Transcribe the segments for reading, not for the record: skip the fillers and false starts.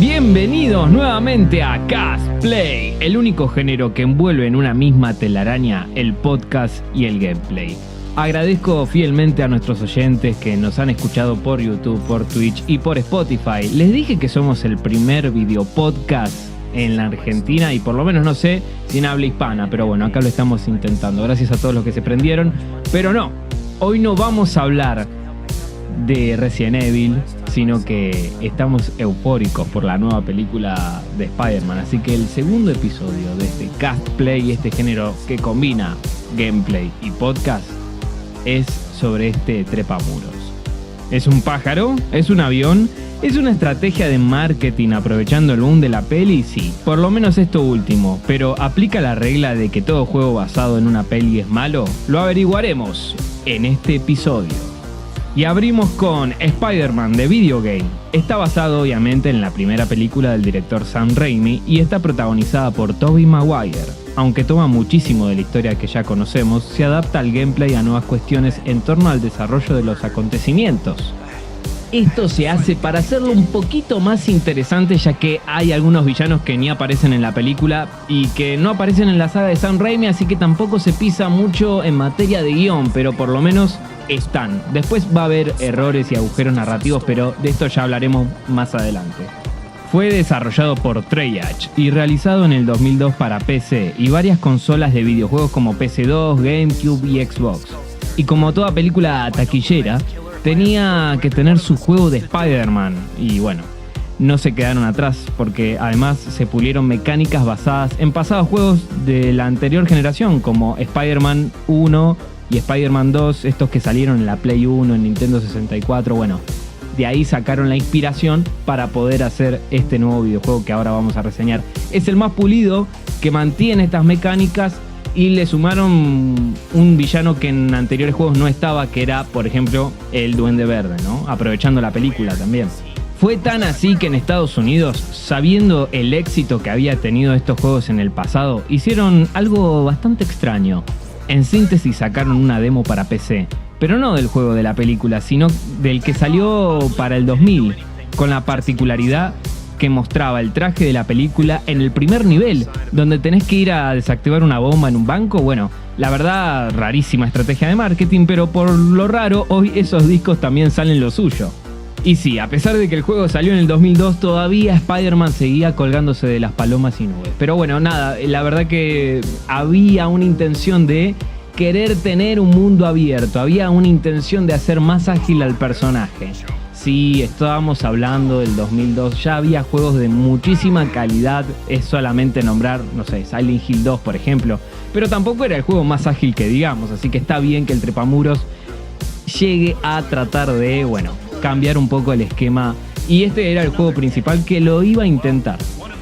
Bienvenidos nuevamente a Castplay, el único género que envuelve en una misma telaraña el podcast y el gameplay. Agradezco fielmente a nuestros oyentes que nos han escuchado por YouTube, por Twitch y por Spotify. Les dije que somos el primer videopodcast en la Argentina y por lo menos no sé si en habla hispana, pero bueno, acá lo estamos intentando. Gracias a todos los que se prendieron, pero no, hoy no vamos a hablar de Resident Evil, sino que estamos eufóricos por la nueva película de Spider-Man, así que el segundo episodio de este Castplay, este género que combina gameplay y podcast, es sobre este trepamuros. ¿Es un pájaro? ¿Es un avión? ¿Es una estrategia de marketing aprovechando el boom de la peli? Sí, por lo menos esto último, pero ¿aplica la regla de que todo juego basado en una peli es malo? Lo averiguaremos en este episodio. Y abrimos con Spider-Man de Video Game. Está basado obviamente en la primera película del director Sam Raimi y está protagonizada por Tobey Maguire. Aunque toma muchísimo de la historia que ya conocemos, se adapta al gameplay a nuevas cuestiones en torno al desarrollo de los acontecimientos. Esto se hace para hacerlo un poquito más interesante, ya que hay algunos villanos que ni aparecen en la película y que no aparecen en la saga de Sam Raimi, así que tampoco se pisa mucho en materia de guión, pero por lo menos están. Después va a haber errores y agujeros narrativos, pero de esto ya hablaremos más adelante. Fue desarrollado por Treyarch y realizado en el 2002 para PC y varias consolas de videojuegos como PS2, GameCube y Xbox. Y como toda película taquillera, tenía que tener su juego de Spider-Man y bueno, no se quedaron atrás porque además se pulieron mecánicas basadas en pasados juegos de la anterior generación como Spider-Man 1 y Spider-Man 2, estos que salieron en la Play 1, en Nintendo 64, bueno, de ahí sacaron la inspiración para poder hacer este nuevo videojuego que ahora vamos a reseñar. Es el más pulido, que mantiene estas mecánicas y le sumaron un villano que en anteriores juegos no estaba, que era, por ejemplo, el Duende Verde, ¿no? Aprovechando la película también. Fue tan así que en Estados Unidos, sabiendo el éxito que había tenido estos juegos en el pasado, hicieron algo bastante extraño. En síntesis sacaron una demo para PC, pero no del juego de la película, sino del que salió para el 2000, con la particularidad que mostraba el traje de la película en el primer nivel, donde tenés que ir a desactivar una bomba en un banco. Bueno, la verdad, rarísima estrategia de marketing, pero por lo raro, hoy esos discos también salen lo suyo. Y sí, a pesar de que el juego salió en el 2002, todavía Spider-Man seguía colgándose de las palomas y nubes. Pero bueno, nada, la verdad que había una intención de querer tener un mundo abierto, había una intención de hacer más ágil al personaje. Sí, estábamos hablando del 2002, ya había juegos de muchísima calidad, es solamente nombrar, no sé, Silent Hill 2 por ejemplo, pero tampoco era el juego más ágil que digamos, así que está bien que el trepamuros llegue a tratar de, bueno, cambiar un poco el esquema, y este era el juego principal que lo iba a intentar.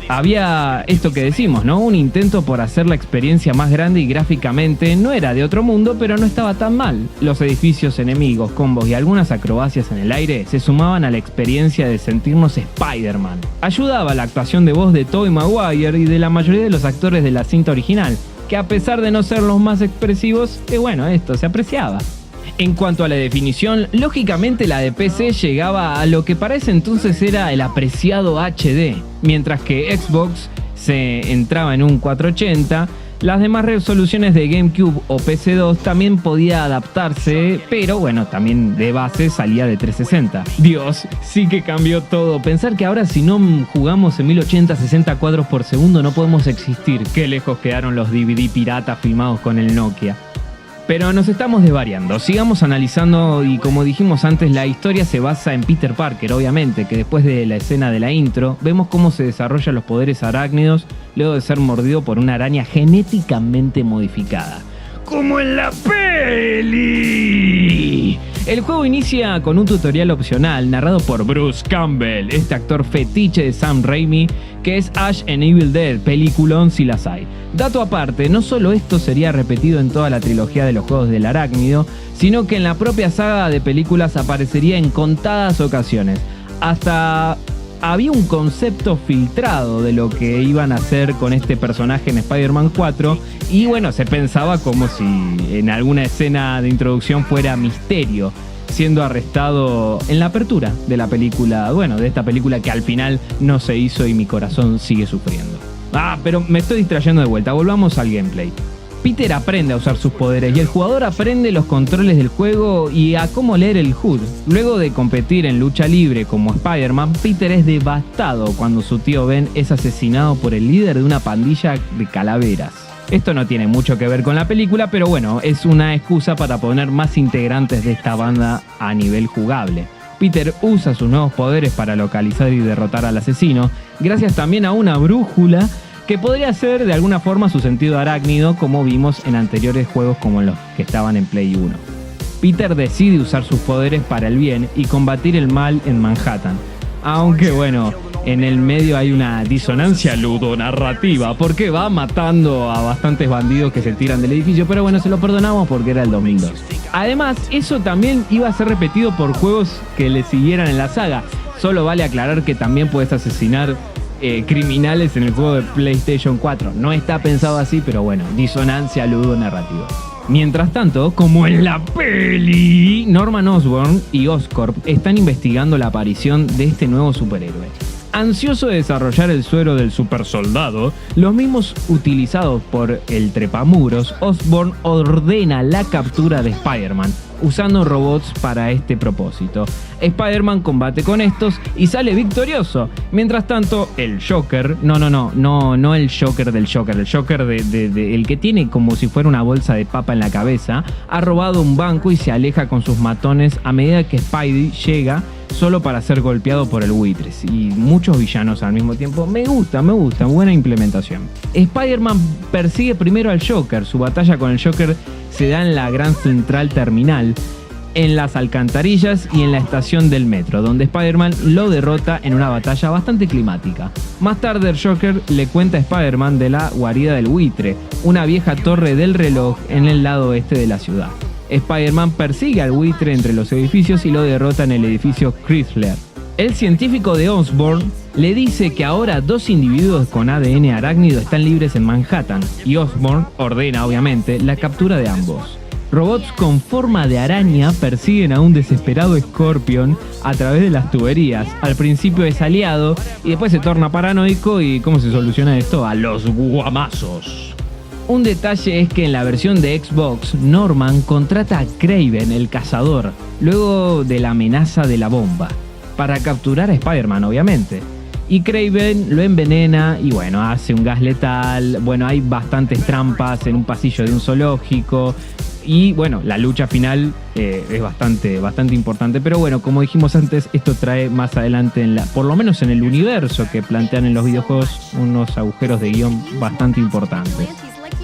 Había esto que decimos, ¿no? Un intento por hacer la experiencia más grande y gráficamente no era de otro mundo, pero no estaba tan mal. Los edificios, enemigos, combos y algunas acrobacias en el aire se sumaban a la experiencia de sentirnos Spider-Man. Ayudaba la actuación de voz de Tobey Maguire y de la mayoría de los actores de la cinta original, que a pesar de no ser los más expresivos, bueno, esto se apreciaba. En cuanto a la definición, lógicamente la de PC llegaba a lo que para ese entonces era el apreciado HD, mientras que Xbox se entraba en un 480, las demás resoluciones de GameCube o PC2 también podía adaptarse, pero bueno, también de base salía de 360. Dios, sí que cambió todo. Pensar que ahora si no jugamos en 1080 60 cuadros por segundo no podemos existir. Qué lejos quedaron los DVD piratas filmados con el Nokia. Pero nos estamos desvariando, sigamos analizando y como dijimos antes, la historia se basa en Peter Parker, obviamente, que después de la escena de la intro, vemos cómo se desarrollan los poderes arácnidos luego de ser mordido por una araña genéticamente modificada. ¡Como en la peli! El juego inicia con un tutorial opcional narrado por Bruce Campbell, este actor fetiche de Sam Raimi, que es Ash en Evil Dead, peliculón si las hay. Dato aparte, no solo esto sería repetido en toda la trilogía de los juegos del arácnido, sino que en la propia saga de películas aparecería en contadas ocasiones. Hasta había un concepto filtrado de lo que iban a hacer con este personaje en Spider-Man 4 y bueno, se pensaba como si en alguna escena de introducción fuera Misterio. siendo arrestado en la apertura de la película, bueno, de esta película que al final no se hizo y mi corazón sigue sufriendo. Pero me estoy distrayendo de vuelta, volvamos al gameplay. Peter aprende a usar sus poderes y el jugador aprende los controles del juego y a cómo leer el HUD. Luego de competir en lucha libre como Spider-Man, Peter es devastado cuando su tío Ben es asesinado por el líder de una pandilla de calaveras. Esto no tiene mucho que ver con la película, pero bueno, es una excusa para poner más integrantes de esta banda a nivel jugable. Peter usa sus nuevos poderes para localizar y derrotar al asesino, gracias también a una brújula que podría ser de alguna forma su sentido arácnido, como vimos en anteriores juegos como los que estaban en Play 1. Peter decide usar sus poderes para el bien y combatir el mal en Manhattan. Aunque bueno, en el medio hay una disonancia ludonarrativa, porque va matando a bastantes bandidos que se tiran del edificio, pero bueno, se lo perdonamos porque era el 2002. Además, eso también iba a ser repetido por juegos que le siguieran en la saga. Solo vale aclarar que también puedes asesinar criminales en el juego de PlayStation 4. No está pensado así, pero bueno, disonancia ludonarrativa. Mientras tanto, como en la peli, Norman Osborn y Oscorp están investigando la aparición de este nuevo superhéroe. Ansioso de desarrollar el suero del supersoldado, los mismos utilizados por el trepamuros, Osborn ordena la captura de Spider-Man, usando robots para este propósito. Spider-Man combate con estos y sale victorioso. Mientras tanto, el Joker, no el Joker del Joker, el Joker el que tiene como si fuera una bolsa de papa en la cabeza, ha robado un banco y se aleja con sus matones a medida que Spidey llega solo para ser golpeado por el buitre y muchos villanos al mismo tiempo. Me gusta, buena implementación. Spider-Man persigue primero al Joker. Su batalla con el Joker se da en la Gran Central Terminal, en las alcantarillas y en la estación del metro, donde Spider-Man lo derrota en una batalla bastante climática. Más tarde el Joker le cuenta a Spider-Man de la guarida del buitre, una vieja torre del reloj en el lado oeste de la ciudad. Spider-Man persigue al buitre entre los edificios y lo derrota en el edificio Chrysler. El científico de Osborn le dice que ahora 2 individuos con ADN arácnido están libres en Manhattan y Osborn ordena, obviamente, la captura de ambos. Robots con forma de araña persiguen a un desesperado Scorpion a través de las tuberías. Al principio es aliado y después se torna paranoico. ¿Y cómo se soluciona esto? A los guamazos. Un detalle es que en la versión de Xbox, Norman contrata a Kraven, el cazador, luego de la amenaza de la bomba, para capturar a Spider-Man, obviamente. Y Kraven lo envenena y bueno, hace un gas letal. Bueno, hay bastantes trampas en un pasillo de un zoológico. Y bueno, la lucha final es bastante importante. Pero bueno, como dijimos antes, esto trae más adelante, por lo menos en el universo que plantean en los videojuegos, unos agujeros de guión bastante importantes.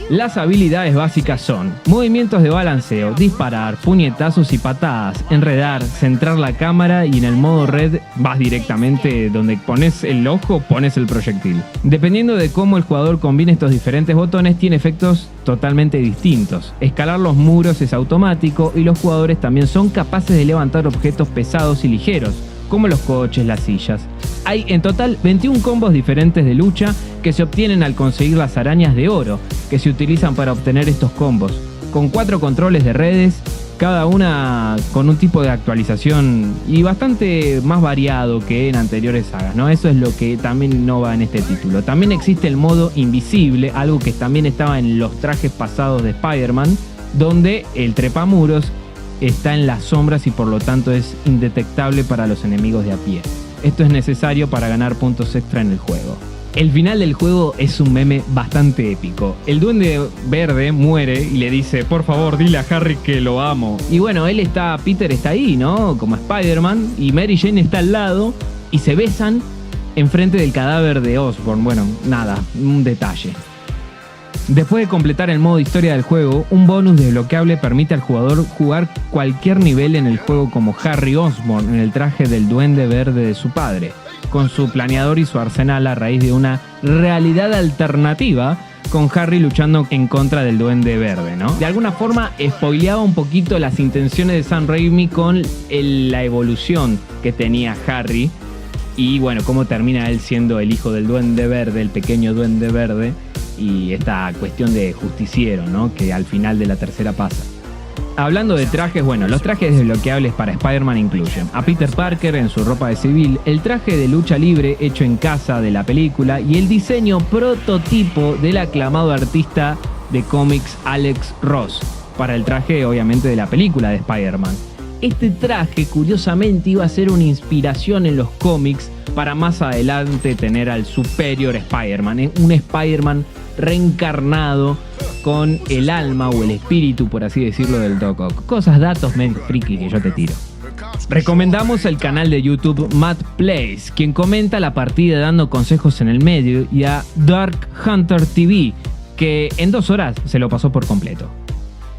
Las habilidades básicas son movimientos de balanceo, disparar, puñetazos y patadas, enredar, centrar la cámara y en el modo red vas directamente donde pones el ojo, pones el proyectil. Dependiendo de cómo el jugador combine estos diferentes botones, tiene efectos totalmente distintos. Escalar los muros es automático y los jugadores también son capaces de levantar objetos pesados y ligeros, como los coches, las sillas. Hay en total 21 combos diferentes de lucha que se obtienen al conseguir las arañas de oro, que se utilizan para obtener estos combos, con 4 controles de redes, cada una con un tipo de actualización y bastante más variado que en anteriores sagas, ¿no? Eso es lo que también no va en este título. También existe el modo invisible, algo que también estaba en los trajes pasados de Spider-Man, donde el trepamuros está en las sombras y por lo tanto es indetectable para los enemigos de a pie. Esto es necesario para ganar puntos extra en el juego. El final del juego es un meme bastante épico. El Duende Verde muere y le dice: por favor, dile a Harry que lo amo. Y bueno, Peter está ahí, ¿no? Como Spider-Man, y Mary Jane está al lado y se besan enfrente del cadáver de Osborn. Bueno, nada, un detalle. Después de completar el modo historia del juego, un bonus desbloqueable permite al jugador jugar cualquier nivel en el juego como Harry Osborn en el traje del Duende Verde de su padre, con su planeador y su arsenal a raíz de una realidad alternativa con Harry luchando en contra del Duende Verde, ¿no? De alguna forma spoileaba un poquito las intenciones de Sam Raimi con la evolución que tenía Harry y bueno, cómo termina él siendo el hijo del Duende Verde, el pequeño Duende Verde, y esta cuestión de justiciero, ¿no? Que al final de la tercera pasa. Hablando de trajes, bueno, los trajes desbloqueables para Spider-Man incluyen a Peter Parker en su ropa de civil, el traje de lucha libre hecho en casa de la película y el diseño prototipo del aclamado artista de cómics Alex Ross, para el traje obviamente de la película de Spider-Man. Este traje curiosamente iba a ser una inspiración en los cómics para más adelante tener al Superior Spider-Man, un Spider-Man reencarnado con el alma o el espíritu, por así decirlo, del Doc Ock. Cosas, datos medio friki que yo te tiro. Recomendamos el canal de YouTube Matt Plays, quien comenta la partida dando consejos en el medio, y a Dark Hunter TV, que en 2 horas se lo pasó por completo.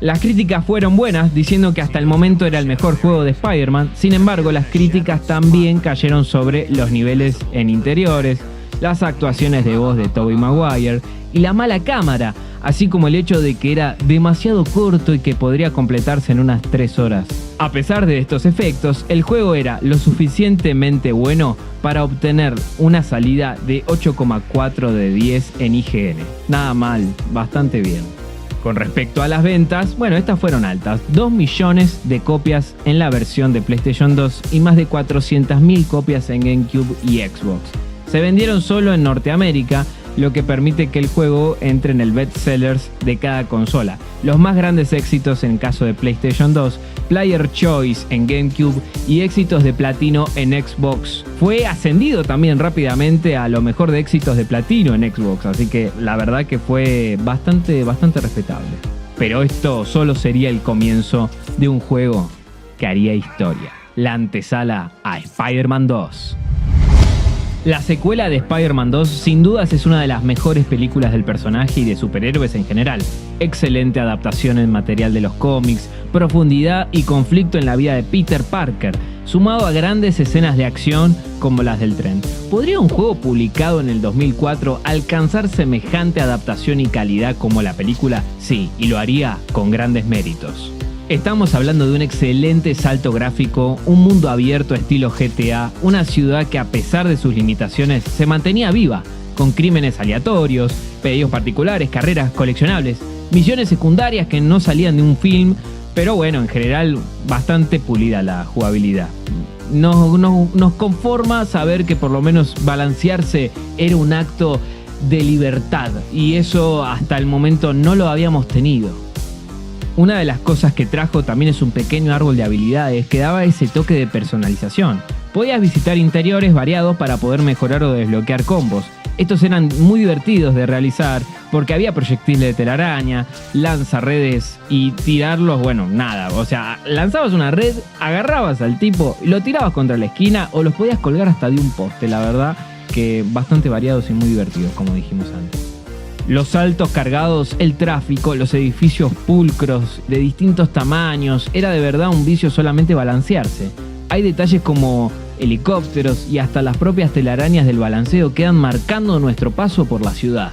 Las críticas fueron buenas, diciendo que hasta el momento era el mejor juego de Spider-Man. Sin embargo, las críticas también cayeron sobre los niveles en interiores, las actuaciones de voz de Tobey Maguire y la mala cámara, así como el hecho de que era demasiado corto y que podría completarse en unas 3 horas. A pesar de estos efectos, el juego era lo suficientemente bueno para obtener una salida de 8,4 de 10 en IGN. Nada mal, bastante bien. Con respecto a las ventas, bueno, estas fueron altas. 2 millones de copias en la versión de PlayStation 2 y más de 400.000 copias en GameCube y Xbox. Se vendieron solo en Norteamérica, lo que permite que el juego entre en el bestsellers de cada consola. Los más grandes éxitos en caso de PlayStation 2, Player Choice en GameCube y éxitos de platino en Xbox. Fue ascendido también rápidamente a lo mejor de éxitos de platino en Xbox, así que la verdad que fue bastante respetable. Pero esto solo sería el comienzo de un juego que haría historia. La antesala a Spider-Man 2. La secuela de Spider-Man 2 sin dudas es una de las mejores películas del personaje y de superhéroes en general. Excelente adaptación en material de los cómics, profundidad y conflicto en la vida de Peter Parker, sumado a grandes escenas de acción como las del tren. ¿Podría un juego publicado en el 2004 alcanzar semejante adaptación y calidad como la película? Sí, y lo haría con grandes méritos. Estamos hablando de un excelente salto gráfico, un mundo abierto estilo GTA, una ciudad que a pesar de sus limitaciones se mantenía viva, con crímenes aleatorios, pedidos particulares, carreras coleccionables, misiones secundarias que no salían de un film, pero bueno, en general bastante pulida la jugabilidad. Nos conforma saber que por lo menos balancearse era un acto de libertad, y eso hasta el momento no lo habíamos tenido. Una de las cosas que trajo también es un pequeño árbol de habilidades que daba ese toque de personalización. Podías visitar interiores variados para poder mejorar o desbloquear combos. Estos eran muy divertidos de realizar porque había proyectiles de telaraña, lanzarredes y tirarlos, bueno, nada. O sea, lanzabas una red, agarrabas al tipo, lo tirabas contra la esquina o los podías colgar hasta de un poste. La verdad que bastante variados y muy divertidos, como dijimos antes. Los saltos cargados, el tráfico, los edificios pulcros de distintos tamaños, era de verdad un vicio solamente balancearse. Hay detalles como helicópteros y hasta las propias telarañas del balanceo quedan marcando nuestro paso por la ciudad.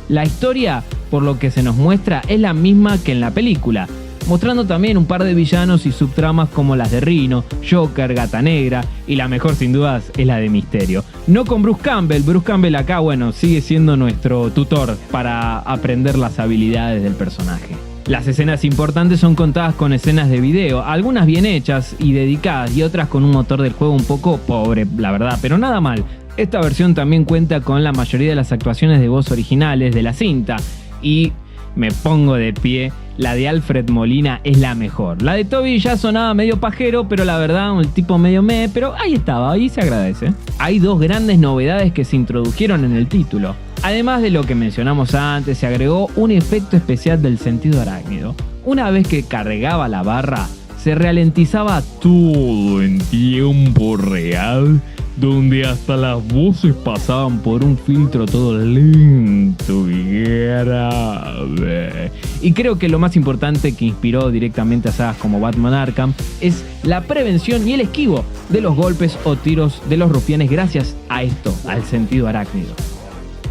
La historia, por lo que se nos muestra, es la misma que en la película, mostrando también un par de villanos y subtramas como las de Rhino, Joker, Gata Negra, y la mejor sin dudas es la de Misterio. No con Bruce Campbell acá, bueno, sigue siendo nuestro tutor para aprender las habilidades del personaje. Las escenas importantes son contadas con escenas de video, algunas bien hechas y dedicadas y otras con un motor del juego un poco pobre, la verdad, pero nada mal. Esta versión también cuenta con la mayoría de las actuaciones de voz originales de la cinta y me pongo de pie, la de Alfred Molina es la mejor. La de Tobey ya sonaba medio pajero, pero la verdad un tipo medio pero ahí estaba, ahí se agradece. Hay 2 grandes novedades que se introdujeron en el título. Además de lo que mencionamos antes, se agregó un efecto especial del sentido arácnido. Una vez que cargaba la barra, se ralentizaba todo en tiempo real, donde hasta las voces pasaban por un filtro todo lento y grave. Y creo que lo más importante que inspiró directamente a sagas como Batman Arkham es la prevención y el esquivo de los golpes o tiros de los rufianes gracias a esto, al sentido arácnido.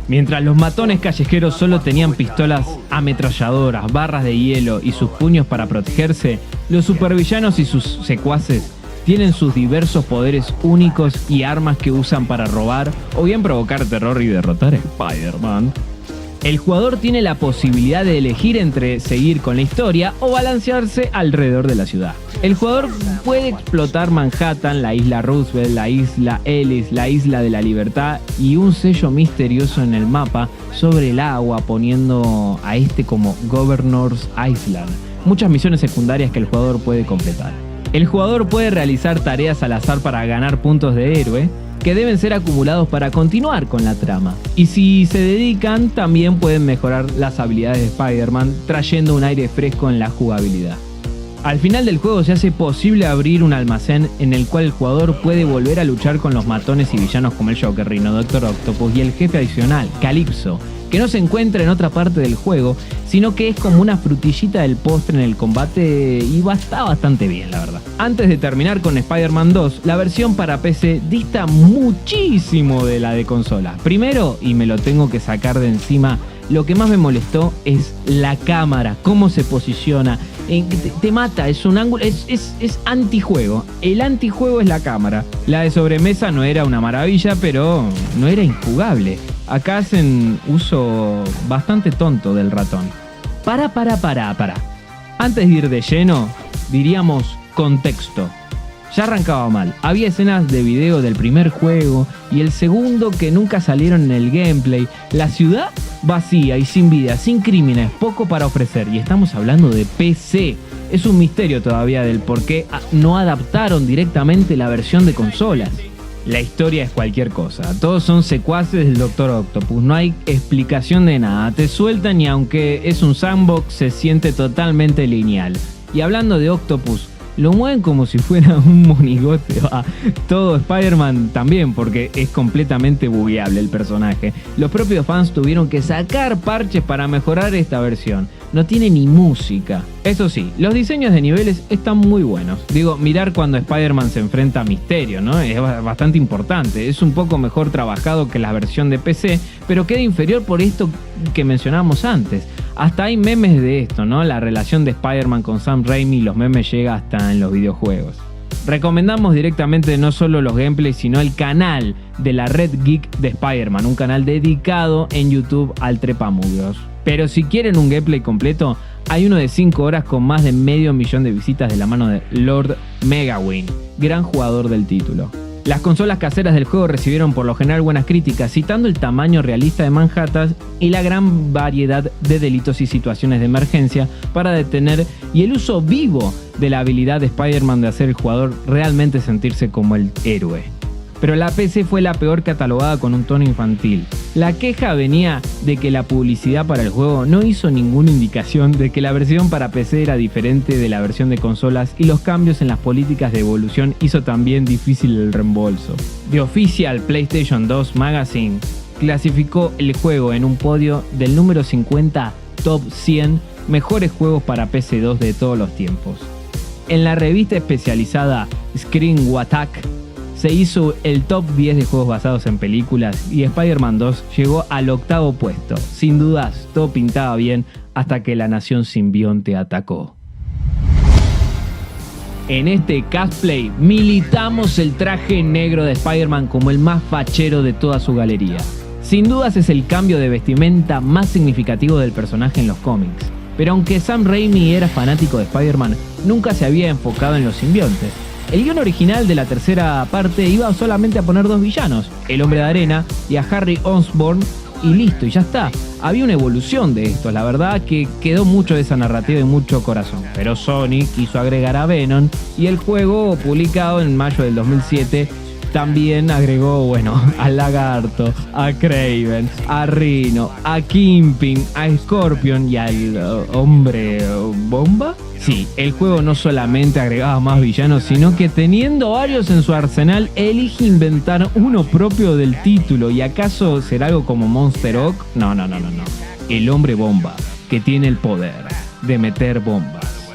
Mientras los matones callejeros solo tenían pistolas ametralladoras, barras de hielo y sus puños para protegerse, los supervillanos y sus secuaces tienen sus diversos poderes únicos y armas que usan para robar o bien provocar terror y derrotar a Spider-Man. El jugador tiene la posibilidad de elegir entre seguir con la historia o balancearse alrededor de la ciudad. El jugador puede explotar Manhattan, la isla Roosevelt, la isla Ellis, la isla de la Libertad y un sello misterioso en el mapa sobre el agua, poniendo a este como Governor's Island. Muchas misiones secundarias que el jugador puede completar. El jugador puede realizar tareas al azar para ganar puntos de héroe, que deben ser acumulados para continuar con la trama. Y si se dedican, también pueden mejorar las habilidades de Spider-Man, trayendo un aire fresco en la jugabilidad. Al final del juego se hace posible abrir un almacén en el cual el jugador puede volver a luchar con los matones y villanos como el Joker, Rhino, Doctor Octopus y el jefe adicional, Calypso, que no se encuentra en otra parte del juego, sino que es como una frutillita del postre en el combate y está bastante bien, la verdad. Antes de terminar con Spider-Man 2, la versión para PC dista muchísimo de la de consola. Primero, y me lo tengo que sacar de encima, lo que más me molestó es la cámara, cómo se posiciona. Te mata, es un ángulo, es antijuego. El antijuego es la cámara. La de sobremesa no era una maravilla, pero no era injugable. Acá hacen uso bastante tonto del ratón. Para. Antes de ir de lleno, diríamos contexto. Ya arrancaba mal. Había escenas de video del primer juego y el segundo que nunca salieron en el gameplay. La ciudad vacía y sin vida, sin crímenes, poco para ofrecer. Y estamos hablando de PC. Es un misterio todavía del por qué no adaptaron directamente la versión de consolas. La historia es cualquier cosa. Todos son secuaces del Doctor Octopus. No hay explicación de nada. Te sueltan y aunque es un sandbox se siente totalmente lineal. Y hablando de Octopus, lo mueven como si fuera un monigote. Todo Spider-Man también, porque es completamente bugueable el personaje. Los propios fans tuvieron que sacar parches para mejorar esta versión. No tiene ni música. Eso sí, los diseños de niveles están muy buenos. Digo, mirar cuando Spider-Man se enfrenta a Misterio, ¿no? Es bastante importante. Es un poco mejor trabajado que la versión de PC, pero queda inferior por esto que mencionábamos antes. Hasta hay memes de esto, ¿no? La relación de Spider-Man con Sam Raimi, los memes llega hasta en los videojuegos. Recomendamos directamente no solo los gameplays, sino el canal de la Red Geek de Spider-Man, un canal dedicado en YouTube al trepamugros. Pero si quieren un gameplay completo, hay uno de 5 horas con más de 500.000 de visitas de la mano de Lord Megawin, gran jugador del título. Las consolas caseras del juego recibieron por lo general buenas críticas, citando el tamaño realista de Manhattan y la gran variedad de delitos y situaciones de emergencia para detener y el uso vivo de la habilidad de Spider-Man de hacer al jugador realmente sentirse como el héroe. Pero la PC fue la peor catalogada con un tono infantil. La queja venía de que la publicidad para el juego no hizo ninguna indicación de que la versión para PC era diferente de la versión de consolas y los cambios en las políticas de evolución hizo también difícil el reembolso. The Official PlayStation 2 Magazine clasificó el juego en un podio del número 50 Top 100 mejores juegos para PC2 de todos los tiempos. En la revista especializada Screen Attack se hizo el top 10 de juegos basados en películas y Spider-Man 2 llegó al 8º puesto. Sin dudas, todo pintaba bien hasta que la nación simbionte atacó. En este cosplay militamos el traje negro de Spider-Man como el más fachero de toda su galería. Sin dudas es el cambio de vestimenta más significativo del personaje en los cómics. Pero aunque Sam Raimi era fanático de Spider-Man, nunca se había enfocado en los simbiontes. El guión original de la tercera parte iba solamente a poner 2 villanos, el Hombre de Arena y a Harry Osborn, y listo, y ya está. Había una evolución de esto, la verdad que quedó mucho de esa narrativa y mucho corazón. Pero Sony quiso agregar a Venom y el juego, publicado en mayo del 2007, también agregó, al Lagarto, a Kraven, a Rhino, a Kingpin, a Scorpion y al Hombre Bomba. Sí, el juego no solamente agregaba más villanos, sino que teniendo varios en su arsenal, elige inventar uno propio del título. ¿Y acaso será algo como Monster Oak? No. El Hombre Bomba, que tiene el poder de meter bombas.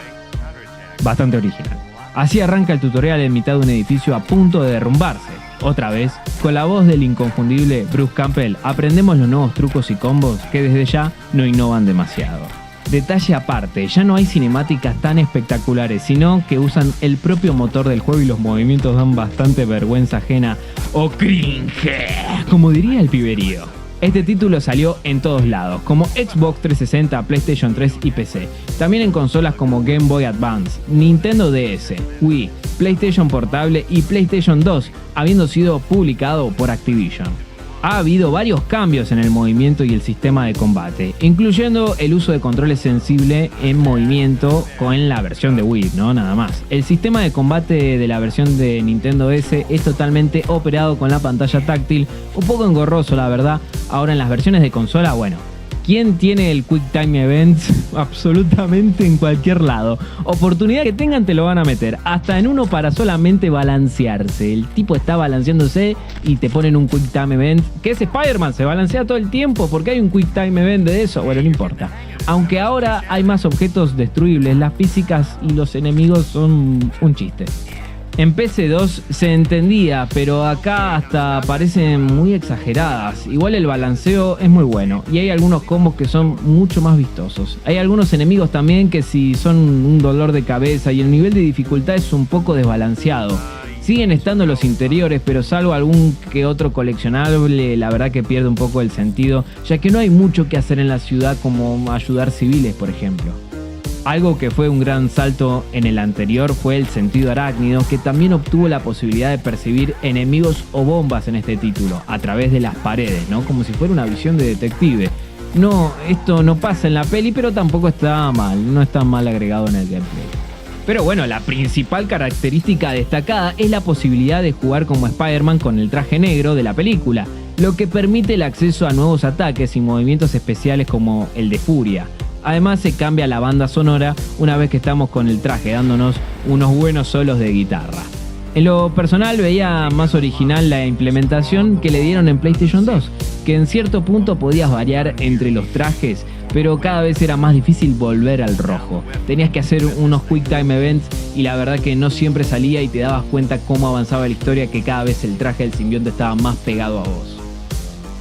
Bastante original. Así arranca el tutorial en mitad de un edificio a punto de derrumbarse. Otra vez, con la voz del inconfundible Bruce Campbell, aprendemos los nuevos trucos y combos que desde ya no innovan demasiado. Detalle aparte, ya no hay cinemáticas tan espectaculares, sino que usan el propio motor del juego y los movimientos dan bastante vergüenza ajena o cringe, como diría el piberío. Este título salió en todos lados, como Xbox 360, PlayStation 3 y PC. También en consolas como Game Boy Advance, Nintendo DS, Wii, PlayStation Portable y PlayStation 2, habiendo sido publicado por Activision. Ha habido varios cambios en el movimiento y el sistema de combate, incluyendo el uso de controles sensibles en movimiento con la versión de Wii, no nada más. El sistema de combate de la versión de Nintendo DS es totalmente operado con la pantalla táctil, un poco engorroso la verdad. Ahora en las versiones de consola, bueno, ¿quién tiene el Quick Time Events? Absolutamente en cualquier lado. Oportunidad que tengan te lo van a meter. Hasta en uno para solamente balancearse. El tipo está balanceándose y te ponen un Quick Time Event. Que es Spider-Man, se balancea todo el tiempo porque hay un Quick Time Event de eso. Bueno, no importa. Aunque ahora hay más objetos destruibles, las físicas y los enemigos son un chiste. En PC2 se entendía, pero acá hasta parecen muy exageradas. Igual el balanceo es muy bueno y hay algunos combos que son mucho más vistosos. Hay algunos enemigos también que sí son un dolor de cabeza y el nivel de dificultad es un poco desbalanceado. Siguen estando los interiores, pero salvo algún que otro coleccionable, la verdad que pierde un poco el sentido, ya que no hay mucho que hacer en la ciudad como ayudar civiles, por ejemplo. Algo que fue un gran salto en el anterior fue el sentido arácnido, que también obtuvo la posibilidad de percibir enemigos o bombas en este título, a través de las paredes, ¿no? Como si fuera una visión de detective. No, esto no pasa en la peli, pero tampoco está mal, no está mal agregado en el gameplay. Pero bueno, la principal característica destacada es la posibilidad de jugar como Spider-Man con el traje negro de la película, lo que permite el acceso a nuevos ataques y movimientos especiales como el de Furia. Además se cambia la banda sonora una vez que estamos con el traje dándonos unos buenos solos de guitarra. En lo personal veía más original la implementación que le dieron en PlayStation 2, que en cierto punto podías variar entre los trajes, pero cada vez era más difícil volver al rojo. Tenías que hacer unos Quick Time Events y la verdad que no siempre salía y te dabas cuenta cómo avanzaba la historia, que cada vez el traje del simbionte estaba más pegado a vos.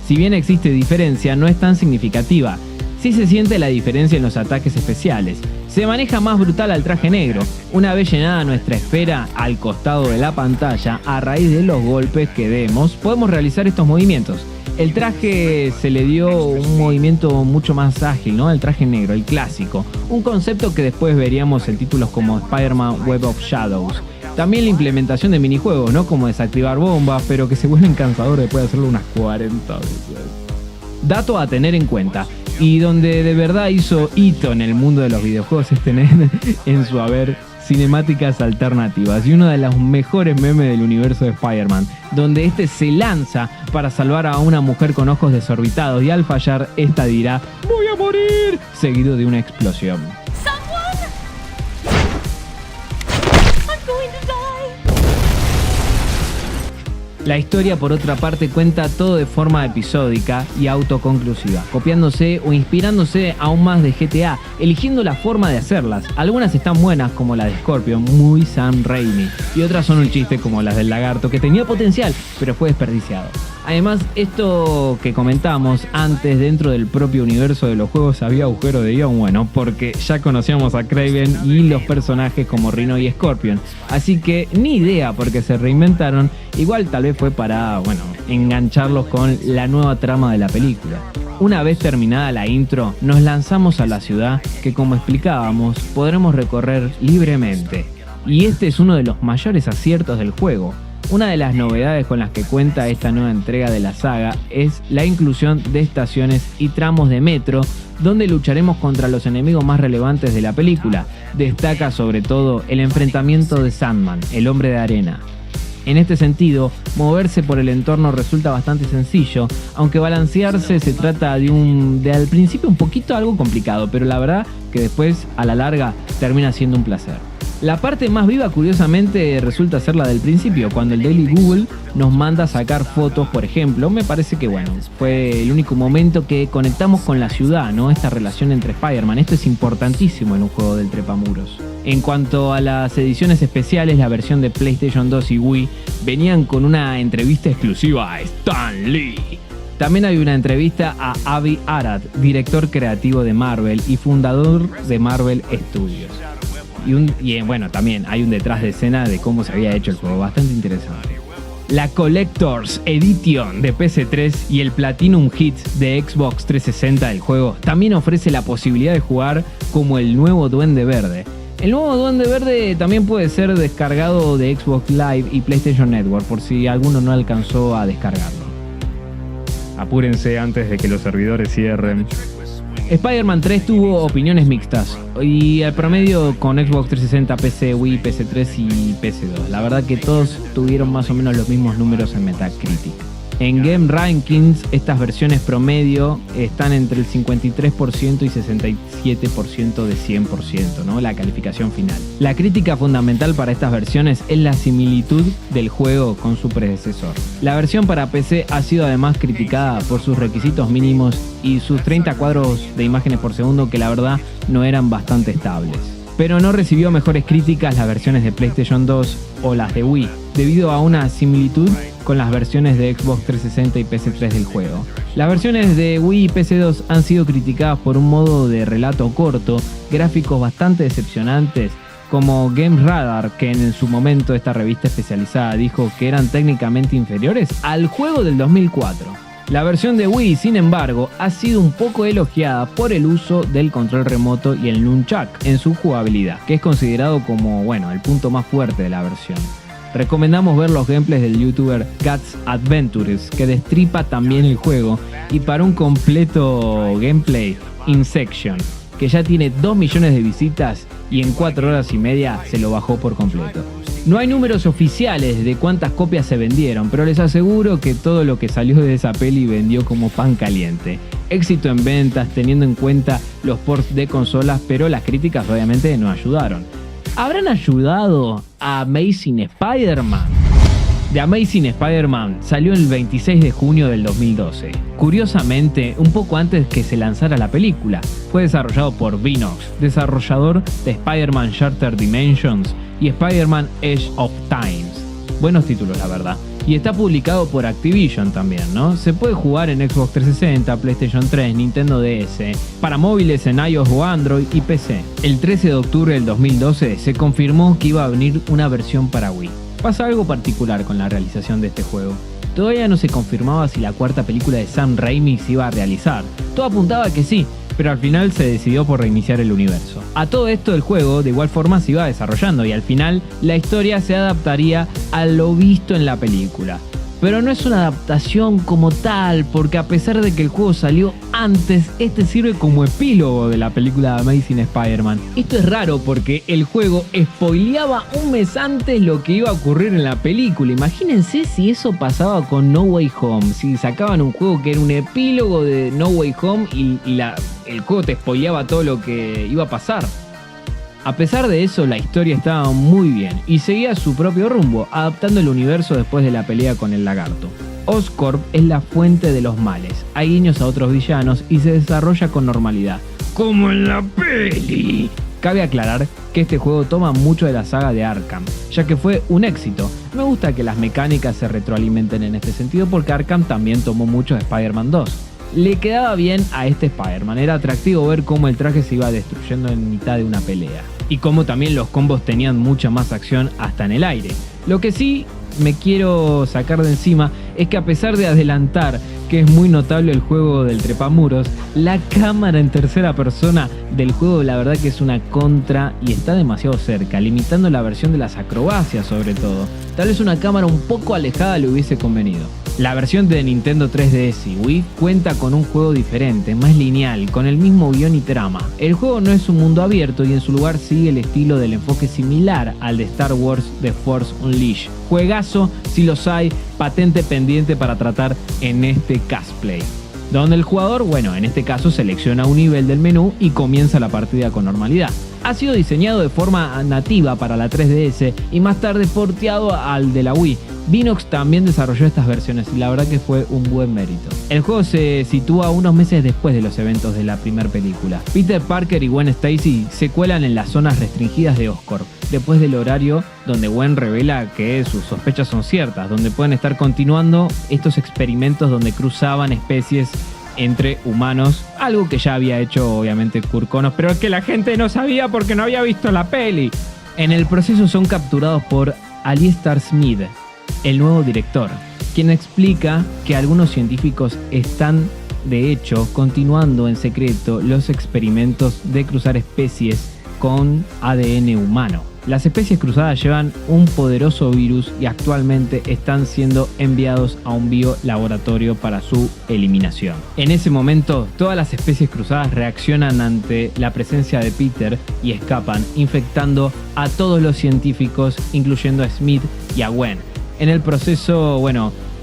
Si bien existe diferencia, no es tan significativa. Sí se siente la diferencia en los ataques especiales. Se maneja más brutal al traje negro. Una vez llenada nuestra esfera al costado de la pantalla, a raíz de los golpes que demos, podemos realizar estos movimientos. El traje se le dio un movimiento mucho más ágil, ¿no? El traje negro, el clásico. Un concepto que después veríamos en títulos como Spider-Man Web of Shadows. También la implementación de minijuegos, ¿no? Como desactivar bombas, pero que se vuelven cansadores después de hacerlo unas 40 veces. Dato a tener en cuenta. Y donde de verdad hizo hito en el mundo de los videojuegos es tener en su haber cinemáticas alternativas y uno de los mejores memes del universo de Spider-Man, donde este se lanza para salvar a una mujer con ojos desorbitados y al fallar esta dirá "voy a morir", seguido de una explosión. La historia, por otra parte, cuenta todo de forma episódica y autoconclusiva, copiándose o inspirándose aún más de GTA, eligiendo la forma de hacerlas. Algunas están buenas, como la de Scorpion, muy Sam Raimi, y otras son un chiste, como las del lagarto, que tenía potencial, pero fue desperdiciado. Además, esto que comentamos antes, dentro del propio universo de los juegos había agujero de guión, bueno, porque ya conocíamos a Kraven y los personajes como Rhino y Scorpion, así que ni idea por qué se reinventaron. Igual tal vez fue para, bueno, engancharlos con la nueva trama de la película. Una vez terminada la intro, nos lanzamos a la ciudad que, como explicábamos, podremos recorrer libremente. Y este es uno de los mayores aciertos del juego. Una de las novedades con las que cuenta esta nueva entrega de la saga es la inclusión de estaciones y tramos de metro, donde lucharemos contra los enemigos más relevantes de la película. Destaca sobre todo el enfrentamiento de Sandman, el hombre de arena. En este sentido, moverse por el entorno resulta bastante sencillo, aunque balancearse se trata de al principio un poquito algo complicado, pero la verdad que después, a la larga, termina siendo un placer. La parte más viva, curiosamente, resulta ser la del principio, cuando el Daily Google nos manda a sacar fotos, por ejemplo. Me parece que, bueno, fue el único momento que conectamos con la ciudad, ¿no? Esta relación entre Spider-Man. Esto es importantísimo en un juego del trepamuros. En cuanto a las ediciones especiales, la versión de PlayStation 2 y Wii venían con una entrevista exclusiva a Stan Lee. También hay una entrevista a Avi Arad, director creativo de Marvel y fundador de Marvel Studios. Y bueno, también hay un detrás de escena de cómo se había hecho el juego, bastante interesante. la Collector's Edition de PS3 y el Platinum Hits de Xbox 360 del juego también ofrece la posibilidad de jugar como el nuevo Duende Verde. El nuevo Duende Verde también puede ser descargado de Xbox Live y PlayStation Network por si alguno no alcanzó a descargarlo. Apúrense antes de que los servidores cierren. Spider-Man 3 tuvo opiniones mixtas y el promedio con Xbox 360, PC, Wii, PS3 y PS2. La verdad que todos tuvieron más o menos los mismos números en Metacritic. En Game Rankings estas versiones promedio están entre el 53% y 67% de 100%, ¿no? La calificación final. La crítica fundamental para estas versiones es la similitud del juego con su predecesor. La versión para PC ha sido además criticada por sus requisitos mínimos y sus 30 cuadros de imágenes por segundo que la verdad no eran bastante estables. Pero no recibió mejores críticas las versiones de PlayStation 2 o las de Wii, debido a una similitud con las versiones de Xbox 360 y PS3 del juego. Las versiones de Wii y PS2 han sido criticadas por un modo de relato corto, gráficos bastante decepcionantes, como Game Radar, que en su momento esta revista especializada dijo que eran técnicamente inferiores al juego del 2004. La versión de Wii, sin embargo, ha sido un poco elogiada por el uso del control remoto y el nunchuck en su jugabilidad, que es considerado como, el punto más fuerte de la versión. Recomendamos ver los gameplays del youtuber Guts Adventures, que destripa también el juego, y para un completo gameplay, Insection, que ya tiene 2 millones de visitas y en 4 horas y media se lo bajó por completo. No hay números oficiales de cuántas copias se vendieron, pero les aseguro que todo lo que salió de esa peli vendió como pan caliente. Éxito en ventas teniendo en cuenta los ports de consolas, pero las críticas obviamente no ayudaron. ¿Habrán ayudado a Amazing Spider-Man? The Amazing Spider-Man salió el 26 de junio del 2012. Curiosamente, un poco antes que se lanzara la película. Fue desarrollado por Vinox, desarrollador de Spider-Man Shattered Dimensions y Spider-Man Edge of Times. Buenos títulos, la verdad. Y está publicado por Activision también, ¿no? Se puede jugar en Xbox 360, PlayStation 3, Nintendo DS, para móviles en iOS o Android y PC. El 13 de octubre del 2012 se confirmó que iba a venir una versión para Wii. Pasa algo particular con la realización de este juego. Todavía no se confirmaba si la cuarta película de Sam Raimi se iba a realizar. Todo apuntaba a que sí, pero al final se decidió por reiniciar el universo. A todo esto el juego de igual forma se iba desarrollando y al final la historia se adaptaría a lo visto en la película. Pero no es una adaptación como tal, porque a pesar de que el juego salió antes, este sirve como epílogo de la película de Amazing Spider-Man. Esto es raro porque el juego spoileaba un mes antes lo que iba a ocurrir en la película. Imagínense si eso pasaba con No Way Home, si sacaban un juego que era un epílogo de No Way Home y el juego te spoileaba todo lo que iba a pasar. A pesar de eso, la historia estaba muy bien y seguía su propio rumbo, adaptando el universo después de la pelea con el lagarto. Oscorp es la fuente de los males, hay guiños a otros villanos y se desarrolla con normalidad, como en la peli. Cabe aclarar que este juego toma mucho de la saga de Arkham, ya que fue un éxito. Me gusta que las mecánicas se retroalimenten en este sentido porque Arkham también tomó mucho de Spider-Man 2. Le quedaba bien a este Spider-Man, era atractivo ver cómo el traje se iba destruyendo en mitad de una pelea. Y cómo también los combos tenían mucha más acción hasta en el aire. Lo que sí me quiero sacar de encima es que a pesar de adelantar que es muy notable el juego del trepamuros, la cámara en tercera persona del juego la verdad que es una contra y está demasiado cerca, limitando la versión de las acrobacias sobre todo. Tal vez una cámara un poco alejada le hubiese convenido. La versión de Nintendo 3DS y Wii cuenta con un juego diferente, más lineal, con el mismo guión y trama. El juego no es un mundo abierto y en su lugar sigue el estilo del enfoque similar al de Star Wars The Force Unleashed. Juegazo, si los hay, patente pendiente para tratar en este Castplay. Donde el jugador, en este caso selecciona un nivel del menú y comienza la partida con normalidad. Ha sido diseñado de forma nativa para la 3DS y más tarde porteado al de la Wii. Vinox también desarrolló estas versiones y la verdad que fue un buen mérito. El juego se sitúa unos meses después de los eventos de la primera película. Peter Parker y Gwen Stacy se cuelan en las zonas restringidas de Oscorp, después del horario donde Gwen revela que sus sospechas son ciertas, donde pueden estar continuando estos experimentos donde cruzaban especies entre humanos, algo que ya había hecho obviamente Kurt Connors, pero que la gente no sabía porque no había visto la peli. En el proceso son capturados por Alistair Smith, el nuevo director, quien explica que algunos científicos están, de hecho, continuando en secreto los experimentos de cruzar especies con ADN humano. Las especies cruzadas llevan un poderoso virus y actualmente están siendo enviados a un biolaboratorio para su eliminación. En ese momento, todas las especies cruzadas reaccionan ante la presencia de Peter y escapan, infectando a todos los científicos, incluyendo a Smith y a Gwen. En el proceso,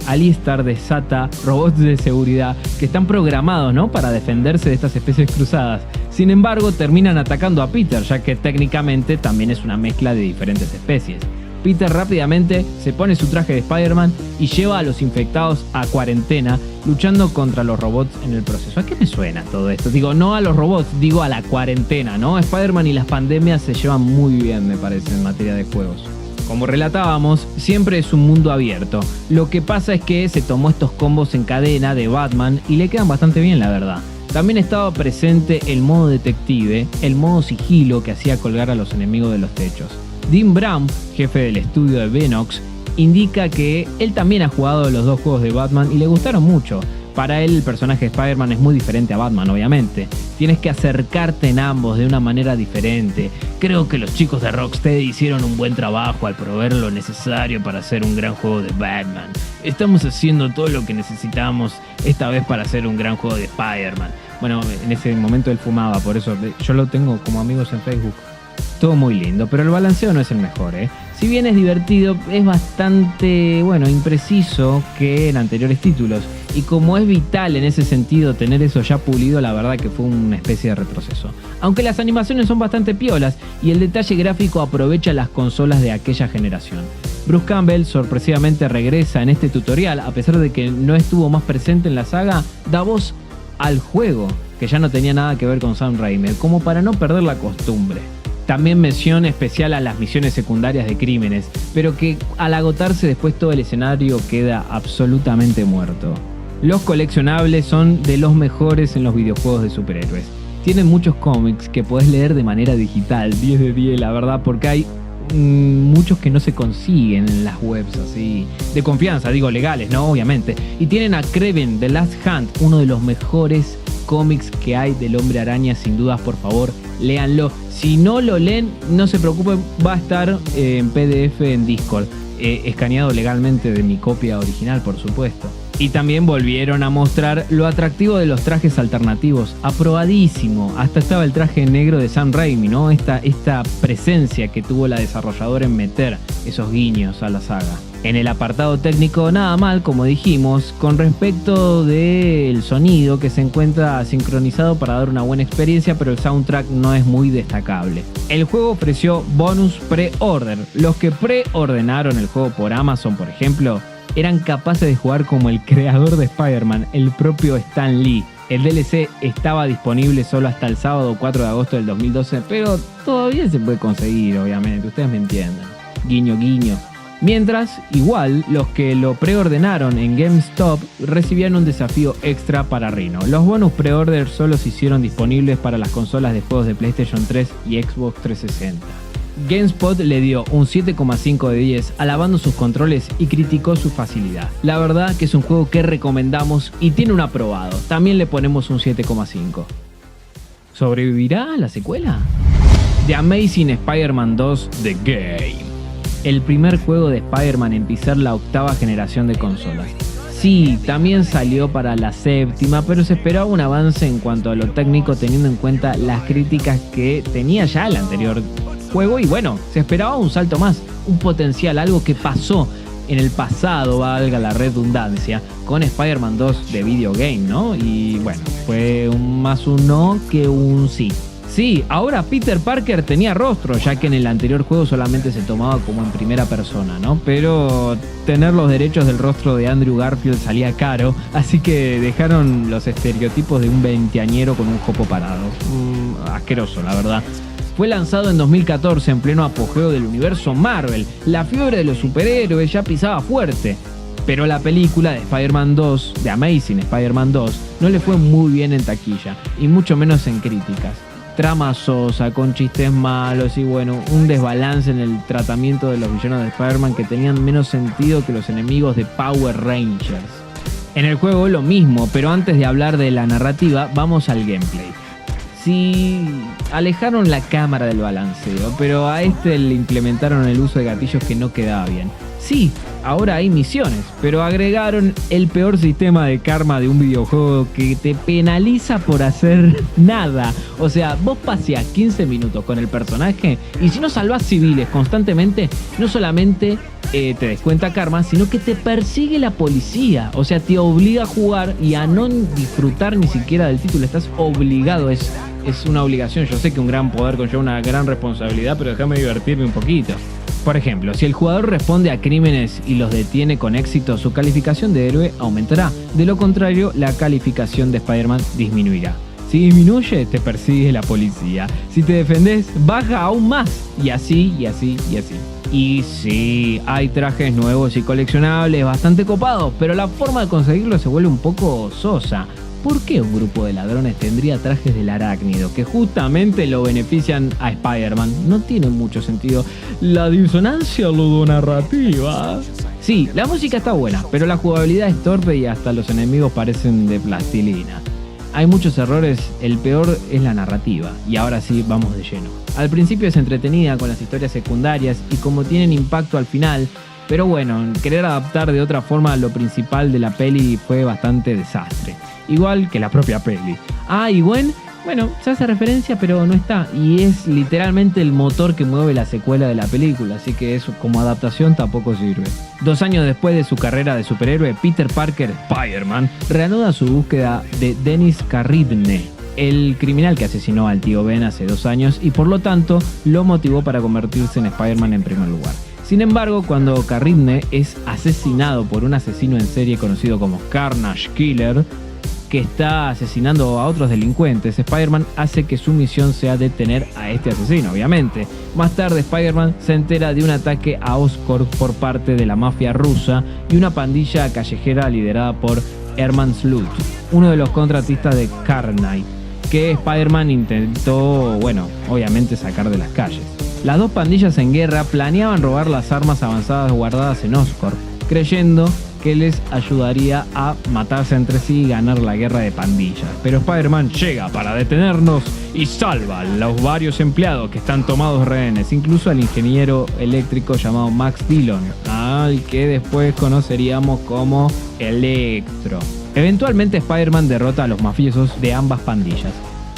Alistar desata robots de seguridad que están programados, para defenderse de estas especies cruzadas. Sin embargo, terminan atacando a Peter, ya que técnicamente también es una mezcla de diferentes especies. Peter rápidamente se pone su traje de Spider-Man y lleva a los infectados a cuarentena, luchando contra los robots en el proceso. ¿A qué me suena todo esto? Digo, no a los robots, digo a la cuarentena, ¿no? Spider-Man y las pandemias se llevan muy bien, me parece, en materia de juegos. Como relatábamos, siempre es un mundo abierto. Lo que pasa es que se tomó estos combos en cadena de Batman y le quedan bastante bien, la verdad. También estaba presente el modo detective, el modo sigilo que hacía colgar a los enemigos de los techos. Dean Brown, jefe del estudio de Venox, indica que él también ha jugado los dos juegos de Batman y le gustaron mucho. Para él el personaje de Spider-Man es muy diferente a Batman, obviamente. Tienes que acercarte en ambos de una manera diferente. Creo que los chicos de Rocksteady hicieron un buen trabajo al proveer lo necesario para hacer un gran juego de Batman. Estamos haciendo todo lo que necesitamos esta vez para hacer un gran juego de Spider-Man. Bueno, en ese momento él fumaba, por eso yo lo tengo como amigos en Facebook. Todo muy lindo, pero el balanceo no es el mejor, ¿eh? Si bien es divertido, es bastante, impreciso que en anteriores títulos. Y como es vital en ese sentido tener eso ya pulido, la verdad que fue una especie de retroceso. Aunque las animaciones son bastante piolas y el detalle gráfico aprovecha las consolas de aquella generación. Bruce Campbell sorpresivamente regresa en este tutorial, a pesar de que no estuvo más presente en la saga, da voz al juego, que ya no tenía nada que ver con Sam Raimi, como para no perder la costumbre. También mención especial a las misiones secundarias de crímenes, pero que al agotarse después todo el escenario queda absolutamente muerto. Los coleccionables son de los mejores en los videojuegos de superhéroes. Tienen muchos cómics que podés leer de manera digital, 10 de 10 la verdad, porque hay muchos que no se consiguen en las webs así de confianza, digo legales, ¿no? Obviamente. Y tienen a Kraven The Last Hunt, uno de los mejores cómics que hay del Hombre Araña, sin dudas, por favor, léanlo. Si no lo leen, no se preocupen, va a estar en PDF en Discord, escaneado legalmente de mi copia original, por supuesto. Y también volvieron a mostrar lo atractivo de los trajes alternativos, aprobadísimo. Hasta estaba el traje negro de Sam Raimi, ¿no? Esta presencia que tuvo la desarrolladora en meter esos guiños a la saga. En el apartado técnico nada mal, como dijimos, con respecto del sonido que se encuentra sincronizado para dar una buena experiencia, pero el soundtrack no es muy destacable. El juego ofreció bonus pre-order. Los que preordenaron el juego por Amazon, por ejemplo, eran capaces de jugar como el creador de Spider-Man, el propio Stan Lee. El DLC estaba disponible solo hasta el sábado 4 de agosto del 2012, pero todavía se puede conseguir, obviamente, ustedes me entienden. Guiño, guiño. Mientras, igual, los que lo preordenaron en GameStop recibían un desafío extra para Rhino. Los bonus preorder solo se hicieron disponibles para las consolas de juegos de PlayStation 3 y Xbox 360. GameSpot le dio un 7,5 de 10, alabando sus controles y criticó su facilidad. La verdad que es un juego que recomendamos y tiene un aprobado. También le ponemos un 7,5. ¿Sobrevivirá la secuela? The Amazing Spider-Man 2 The Game. El primer juego de Spider-Man en pisar la octava generación de consolas. Sí, también salió para la séptima, pero se esperaba un avance en cuanto a lo técnico teniendo en cuenta las críticas que tenía ya el anterior juego y se esperaba un salto más, un potencial, algo que pasó en el pasado, valga la redundancia, con Spider-Man 2 de Video Game, ¿no? Y fue un más un no que un sí. Sí, ahora Peter Parker tenía rostro, ya que en el anterior juego solamente se tomaba como en primera persona, ¿no? Pero tener los derechos del rostro de Andrew Garfield salía caro, así que dejaron los estereotipos de un veinteañero con un jopo parado. Asqueroso, la verdad. Fue lanzado en 2014 en pleno apogeo del universo Marvel. La fiebre de los superhéroes ya pisaba fuerte. Pero la película de Spider-Man 2, de Amazing Spider-Man 2, no le fue muy bien en taquilla, y mucho menos en críticas. trama sosa, con chistes malos y bueno, un desbalance en el tratamiento de los villanos de Spider-Man que tenían menos sentido que los enemigos de Power Rangers. En el juego lo mismo, pero antes de hablar de la narrativa, vamos al gameplay. Sí, alejaron la cámara del balanceo, pero a este le implementaron el uso de gatillos que no quedaba bien. Sí, ahora hay misiones, pero agregaron el peor sistema de karma de un videojuego que te penaliza por hacer nada. O sea, vos paseás 15 minutos con el personaje y si no salvás civiles constantemente, no solamente te descuenta karma, sino que te persigue la policía. O sea, te obliga a jugar y a no disfrutar ni siquiera del título. Estás obligado, es una obligación. Yo sé que un gran poder conlleva una gran responsabilidad, pero déjame divertirme un poquito. Por ejemplo, si el jugador responde a crímenes y los detiene con éxito, su calificación de héroe aumentará. De lo contrario, la calificación de Spider-Man disminuirá. Si disminuye, te persigue la policía. Si te defendés, baja aún más. Y así, y así, y así. Y sí, hay trajes nuevos y coleccionables bastante copados, pero la forma de conseguirlo se vuelve un poco sosa. ¿Por qué un grupo de ladrones tendría trajes del arácnido que justamente lo benefician a Spider-Man? No tiene mucho sentido. La disonancia ludonarrativa. Sí, la música está buena, pero la jugabilidad es torpe y hasta los enemigos parecen de plastilina. Hay muchos errores, el peor es la narrativa. Y ahora sí, vamos de lleno. Al principio es entretenida con las historias secundarias y como tienen impacto al final, pero bueno, querer adaptar de otra forma lo principal de la peli fue bastante desastre. Igual que la propia peli. Ah, y bueno, se hace referencia pero no está. Y es literalmente el motor que mueve la secuela de la película. Así que eso como adaptación tampoco sirve. 2 años después de su carrera de superhéroe, Peter Parker, Spider-Man, reanuda su búsqueda de Dennis Carridne, el criminal que asesinó al tío Ben hace 2 años y por lo tanto lo motivó para convertirse en Spider-Man en primer lugar. Sin embargo, cuando Carridne es asesinado por un asesino en serie conocido como Carnage Killer, que está asesinando a otros delincuentes, Spider-Man hace que su misión sea detener a este asesino, obviamente. Más tarde, Spider-Man se entera de un ataque a Oscorp por parte de la mafia rusa y una pandilla callejera liderada por Herman Sleuth, uno de los contratistas de Carnage, que Spider-Man intentó, obviamente sacar de las calles. Las dos pandillas en guerra planeaban robar las armas avanzadas guardadas en Oscorp, creyendo que les ayudaría a matarse entre sí y ganar la guerra de pandillas. Pero Spider-Man llega para detenernos y salva a los varios empleados que están tomados rehenes, incluso al ingeniero eléctrico llamado Max Dillon, al que después conoceríamos como Electro. Eventualmente Spider-Man derrota a los mafiosos de ambas pandillas,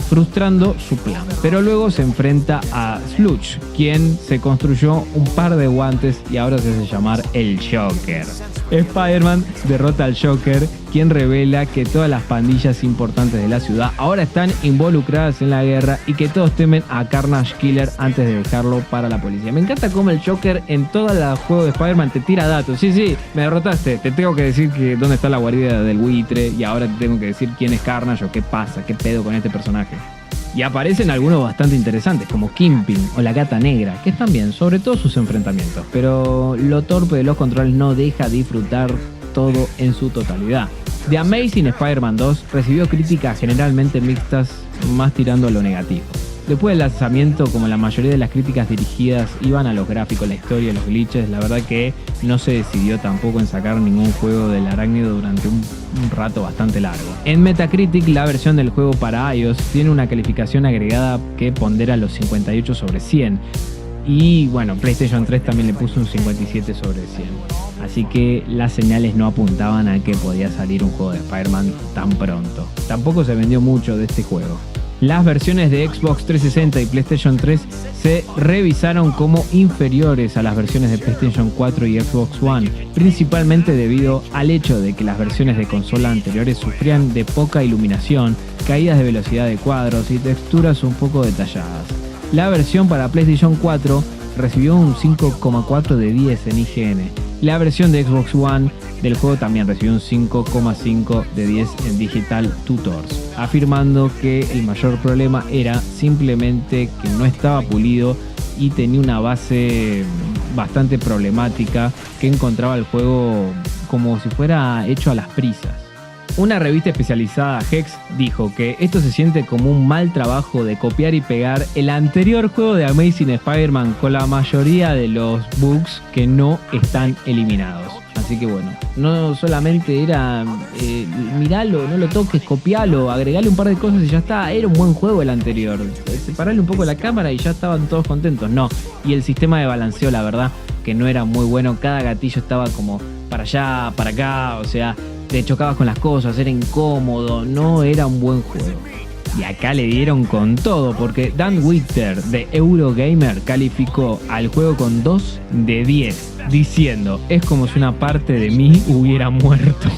frustrando su plan. Pero luego se enfrenta a Sludge, quien se construyó un par de guantes y ahora se hace llamar el Joker. Spider-Man derrota al Joker, quien revela que todas las pandillas importantes de la ciudad ahora están involucradas en la guerra y que todos temen a Carnage Killer antes de dejarlo para la policía. Me encanta cómo el Joker en todo el juego de Spider-Man te tira datos. Sí, me derrotaste, te tengo que decir que dónde está la guarida del buitre y ahora te tengo que decir quién es Carnage o qué pasa, qué pedo con este personaje. Y aparecen algunos bastante interesantes como Kingpin o la Gata Negra, que están bien, sobre todo sus enfrentamientos, pero lo torpe de los controles no deja disfrutar todo en su totalidad. The Amazing Spider-Man 2 recibió críticas generalmente mixtas, más tirando a lo negativo. Después del lanzamiento, como la mayoría de las críticas dirigidas iban a los gráficos, la historia, los glitches, la verdad que no se decidió tampoco en sacar ningún juego del arácnido durante un rato bastante largo. En Metacritic, la versión del juego para iOS tiene una calificación agregada que pondera los 58 sobre 100. Y PlayStation 3 también le puso un 57 sobre 100. Así que las señales no apuntaban a que podía salir un juego de Spider-Man tan pronto. Tampoco se vendió mucho de este juego. Las versiones de Xbox 360 y PlayStation 3 se revisaron como inferiores a las versiones de PlayStation 4 y Xbox One, principalmente debido al hecho de que las versiones de consola anteriores sufrían de poca iluminación, caídas de velocidad de cuadros y texturas un poco detalladas. La versión para PlayStation 4 recibió un 5,4 de 10 en IGN. La versión de Xbox One del juego también recibió un 5,5 de 10 en Digital Tutors, afirmando que el mayor problema era simplemente que no estaba pulido y tenía una base bastante problemática, que encontraba el juego como si fuera hecho a las prisas. Una revista especializada, Hex, dijo que esto se siente como un mal trabajo de copiar y pegar el anterior juego de Amazing Spider-Man con la mayoría de los bugs que no están eliminados. Así que bueno, no solamente era miralo, no lo toques, copialo, agregale un par de cosas y ya está. Era un buen juego el anterior. Separarle un poco la cámara y ya estaban todos contentos. No, y el sistema de balanceo, la verdad, que no era muy bueno. Cada gatillo estaba como para allá, para acá, o sea, te chocabas con las cosas, era incómodo, no era un buen juego. Y acá le dieron con todo, porque Dan Witter de Eurogamer calificó al juego con 2 de 10, diciendo, es como si una parte de mí hubiera muerto.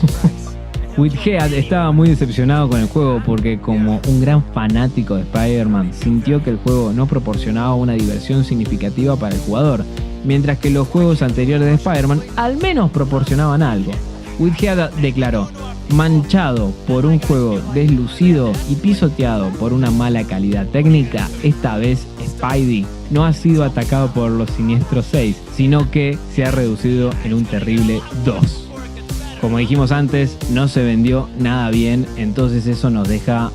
Whithead estaba muy decepcionado con el juego porque, como un gran fanático de Spider-Man, sintió que el juego no proporcionaba una diversión significativa para el jugador, mientras que los juegos anteriores de Spider-Man al menos proporcionaban algo. Whithead declaró, manchado por un juego deslucido y pisoteado por una mala calidad técnica, esta vez Spidey no ha sido atacado por los siniestros 6, sino que se ha reducido en un terrible 2. Como dijimos antes, no se vendió nada bien, entonces eso nos deja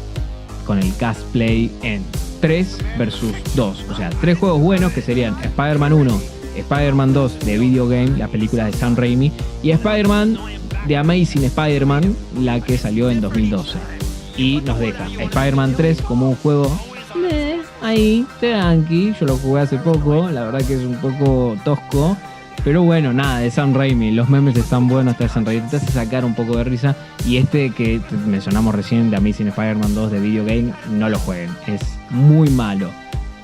con el Cast Play en 3 versus 2. O sea, 3 juegos buenos que serían Spider-Man 1, Spider-Man 2 de Video Game, la película de Sam Raimi, y Spider-Man de Amazing Spider-Man, la que salió en 2012. Y nos deja Spider-Man 3 como un juego ahí, tranqui. Yo lo jugué hace poco, la verdad que es un poco tosco, pero bueno, nada, de Sam Raimi. Los memes están buenos, te hacen reír, te hace sacar un poco de risa. Y este que mencionamos recién, de Amazing Spider-Man 2 de Video Game, no lo jueguen, es muy malo.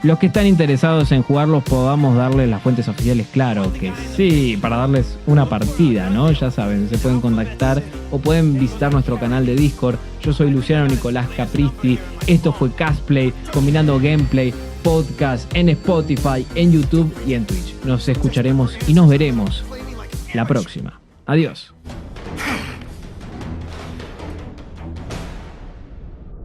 Los que están interesados en jugarlos podamos darles las fuentes oficiales, claro que sí, para darles una partida, ¿no? Ya saben, se pueden contactar o pueden visitar nuestro canal de Discord. Yo soy Luciano Nicolás Capristi, esto fue Cast Play, combinando gameplay, podcast en Spotify, en YouTube y en Twitch. Nos escucharemos y nos veremos la próxima. Adiós.